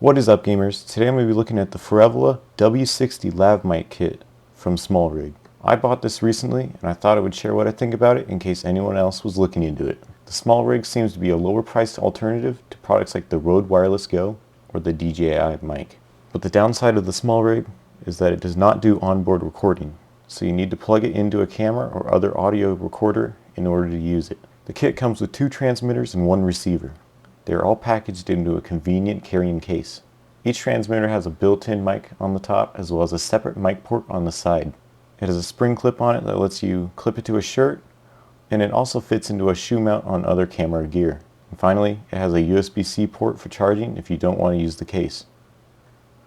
What is up, gamers? Today I'm going to be looking at the Forevala W60 lav mic kit from SmallRig. I bought this recently and I thought I would share what I think about it in case anyone else was looking into it. The SmallRig seems to be a lower priced alternative to products like the Rode Wireless Go or the DJI mic. But the downside of the SmallRig is that it does not do onboard recording, so you need to plug it into a camera or other audio recorder in order to use it. The kit comes with 2 transmitters and 1 receiver. They are all packaged into a convenient carrying case. Each transmitter has a built-in mic on the top as well as a separate mic port on the side. It has a spring clip on it that lets you clip it to a shirt, and it also fits into a shoe mount on other camera gear. And finally, it has a USB-C port for charging if you don't want to use the case.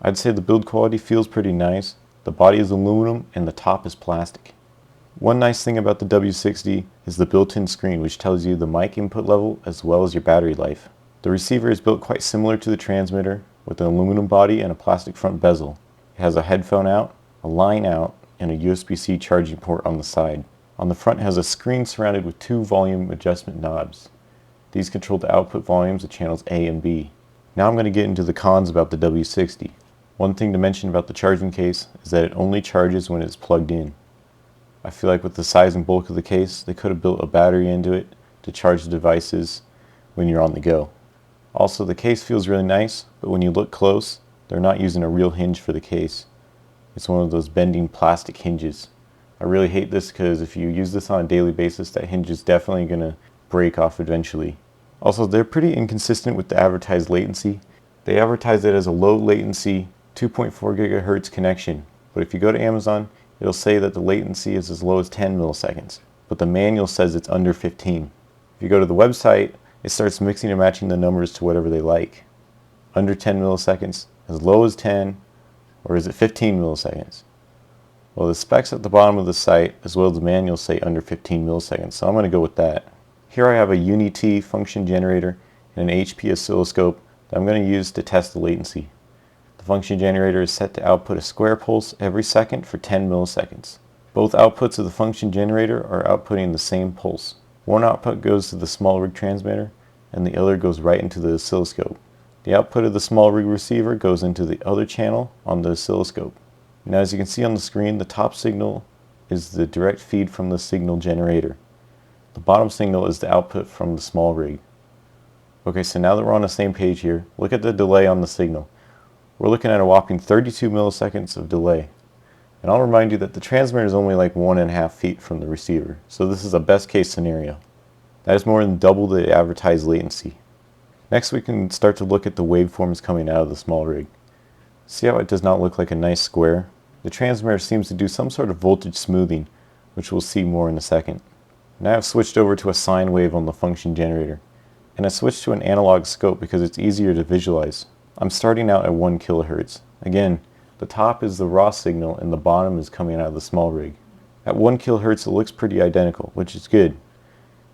I'd say the build quality feels pretty nice. The body is aluminum and the top is plastic. One nice thing about the W60 is the built-in screen, which tells you the mic input level as well as your battery life. The receiver is built quite similar to the transmitter with an aluminum body and a plastic front bezel. It has a headphone out, a line out, and a USB-C charging port on the side. On the front it has a screen surrounded with 2 volume adjustment knobs. These control the output volumes of channels A and B. Now I'm going to get into the cons about the W60. One thing to mention about the charging case is that it only charges when it's plugged in. I feel like with the size and bulk of the case, they could have built a battery into it to charge the devices when you're on the go. Also, the case feels really nice, but when you look close, they're not using a real hinge for the case. It's one of those bending plastic hinges. I really hate this because if you use this on a daily basis, that hinge is definitely going to break off eventually. Also, they're pretty inconsistent with the advertised latency. They advertise it as a low latency 2.4 gigahertz connection, but if you go to Amazon, it'll say that the latency is as low as 10 milliseconds, but the manual says it's under 15. If you go to the website, it starts mixing and matching the numbers to whatever they like. Under 10 milliseconds, as low as 10, or is it 15 milliseconds? Well, the specs at the bottom of the site, as well as the manual, say under 15 milliseconds, so I'm going to go with that. Here I have a Uni-T function generator and an HP oscilloscope that I'm going to use to test the latency. The function generator is set to output a square pulse every second for 10 milliseconds. Both outputs of the function generator are outputting the same pulse. One output goes to the SmallRig transmitter and the other goes right into the oscilloscope. The output of the SmallRig receiver goes into the other channel on the oscilloscope. Now, as you can see on the screen, the top signal is the direct feed from the signal generator. The bottom signal is the output from the SmallRig. Okay, so now that we're on the same page here, look at the delay on the signal. We're looking at a whopping 32 milliseconds of delay. And I'll remind you that the transmitter is only like 1.5 feet from the receiver, so this is a best case scenario. That is more than double the advertised latency. Next we can start to look at the waveforms coming out of the SmallRig. See how it does not look like a nice square? The transmitter seems to do some sort of voltage smoothing, which we'll see more in a second. Now I've switched over to a sine wave on the function generator, and I switched to an analog scope because it's easier to visualize. I'm starting out at 1 kilohertz. Again, the top is the raw signal and the bottom is coming out of the SmallRig. At 1 kilohertz it looks pretty identical, which is good.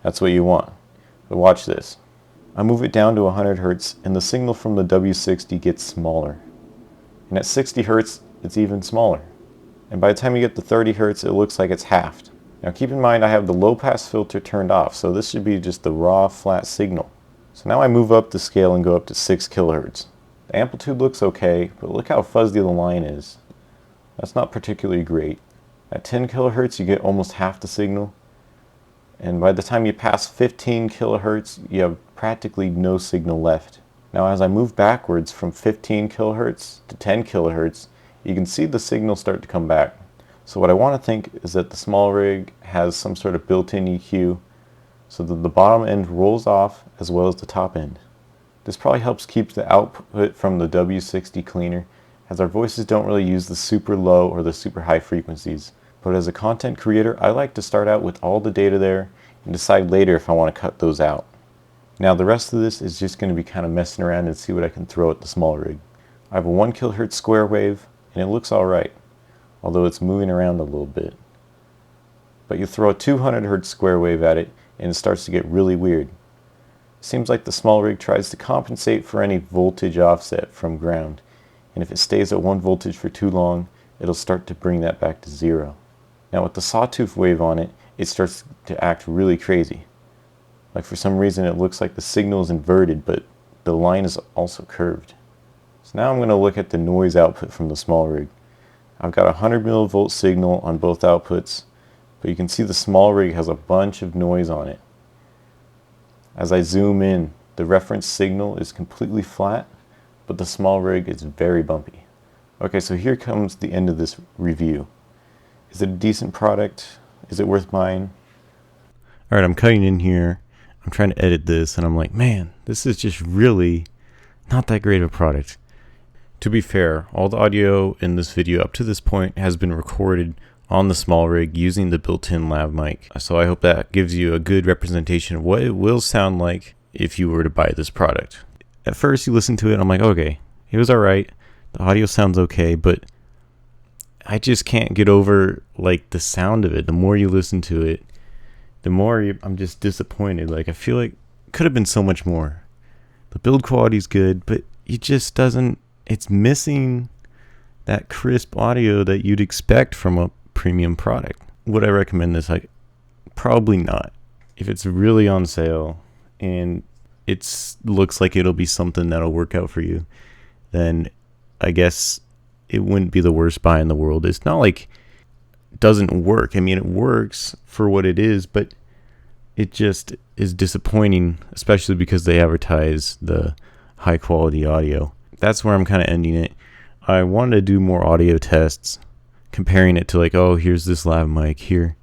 That's what you want. But watch this. I move it down to 100 hertz and the signal from the W60 gets smaller. And at 60 hertz it's even smaller. And by the time you get to 30 hertz it looks like it's halved. Now keep in mind I have the low pass filter turned off, so this should be just the raw flat signal. So now I move up the scale and go up to 6 kilohertz. The amplitude looks okay, but look how fuzzy the line is. That's not particularly great. At 10 kilohertz you get almost half the signal, and by the time you pass 15 kilohertz you have practically no signal left. Now as I move backwards from 15 kilohertz to 10 kilohertz, you can see the signal start to come back. So what I want to think is that the SmallRig has some sort of built-in EQ so that the bottom end rolls off as well as the top end. This probably helps keep the output from the W60 cleaner, as our voices don't really use the super low or the super high frequencies. But as a content creator, I like to start out with all the data there and decide later if I want to cut those out. Now the rest of this is just going to be kind of messing around and see what I can throw at the SmallRig. I have a 1 kilohertz square wave and it looks alright, although it's moving around a little bit. But you throw a 200 hertz square wave at it and it starts to get really weird. Seems like the SmallRig tries to compensate for any voltage offset from ground, and if it stays at 1 voltage for too long, it'll start to bring that back to 0. Now with the sawtooth wave on it, it starts to act really crazy. Like for some reason it looks like the signal is inverted, but the line is also curved. So now I'm going to look at the noise output from the small rig. I've got a 100 millivolt signal on both outputs, but you can see the small rig has a bunch of noise on it. As I zoom in, the reference signal is completely flat, but the small rig is very bumpy. Okay, so here comes the end of this review. Is it a decent product? Is it worth buying? Alright, I'm cutting in here. I'm trying to edit this, and I'm like, man, this is just really not that great of a product. To be fair, all the audio in this video up to this point has been recorded on the small rig using the built-in lav mic. So I hope that gives you a good representation of what it will sound like if you were to buy this product. At first you listen to it and I'm like, okay, it was alright. The audio sounds okay, but I just can't get over like the sound of it. The more you listen to it, the more I'm just disappointed. Like I feel like it could have been so much more. The build quality is good, but it just doesn't, it's missing that crisp audio that you'd expect from a premium product. Would I recommend this? Probably not. If it's really on sale and it looks like it'll be something that'll work out for you, then I guess it wouldn't be the worst buy in the world. It's not like it doesn't work. I mean, it works for what it is, but it just is disappointing, especially because they advertise the high quality audio. That's where I'm kind of ending it. I wanted to do more audio tests, comparing it to like, oh, here's this lav mic, here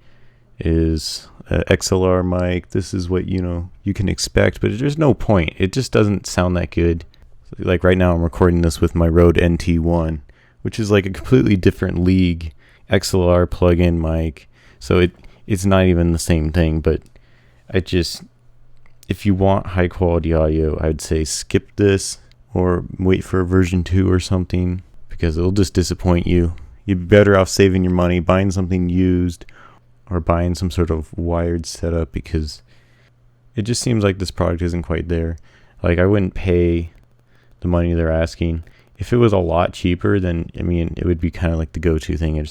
is an XLR mic, this is what you can expect, but there's no point. It just doesn't sound that good. Like right now I'm recording this with my Rode NT1, which is like a completely different league XLR plug-in mic, so it's not even the same thing. But if you want high quality audio, I would say skip this or wait for a version 2 or something, because it'll just disappoint you. You'd be better off saving your money, buying something used, or buying some sort of wired setup, because it just seems like this product isn't quite there. Like I wouldn't pay the money they're asking. If it was a lot cheaper, then I mean it would be kind of like the go-to thing.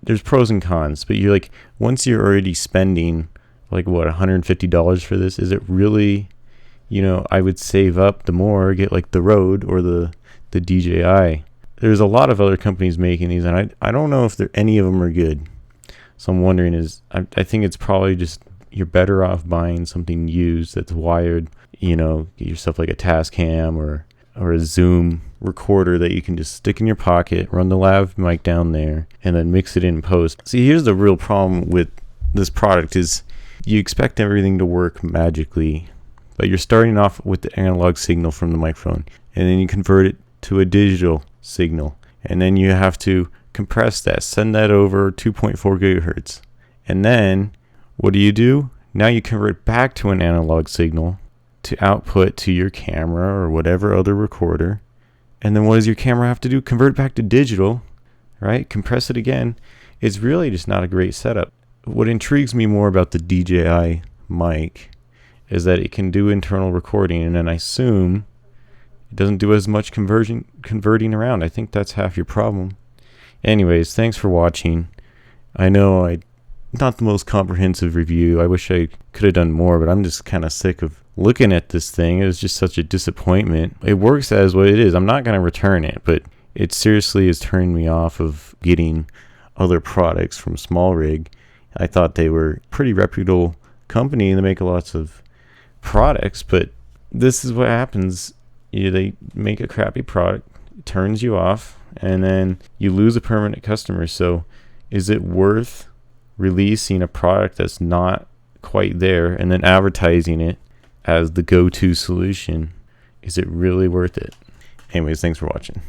There's pros and cons, but you're like, once you're already spending like what, $150 for this, is it really, I would save up the more, get like the Rode or the DJI. There's a lot of other companies making these, and I don't know if any of them are good. So I'm wondering, I think it's probably just you're better off buying something used that's wired. Get yourself like a Tascam or a Zoom recorder that you can just stick in your pocket, run the lav mic down there, and then mix it in post. See, here's the real problem with this product is you expect everything to work magically, but you're starting off with the analog signal from the microphone, and then you convert it to a digital signal, and then you have to compress that, send that over 2.4 gigahertz, and then what do? Now you convert back to an analog signal to output to your camera or whatever other recorder, and then what does your camera have to do? Convert it back to digital, right? Compress it again. It's really just not a great setup. What intrigues me more about the DJI mic is that it can do internal recording, and then I assume it doesn't do as much converting around. I think that's half your problem. Anyways, thanks for watching. I know not the most comprehensive review. I wish I could have done more, but I'm just kind of sick of looking at this thing. It was just such a disappointment. It works as what it is. I'm not going to return it, but it seriously has turned me off of getting other products from Small Rig. I thought they were a pretty reputable company and they make lots of products, but this is what happens. They make a crappy product, it turns you off, and then you lose a permanent customer. So is it worth releasing a product that's not quite there and then advertising it as the go-to solution? Is it really worth it? Anyways, thanks for watching.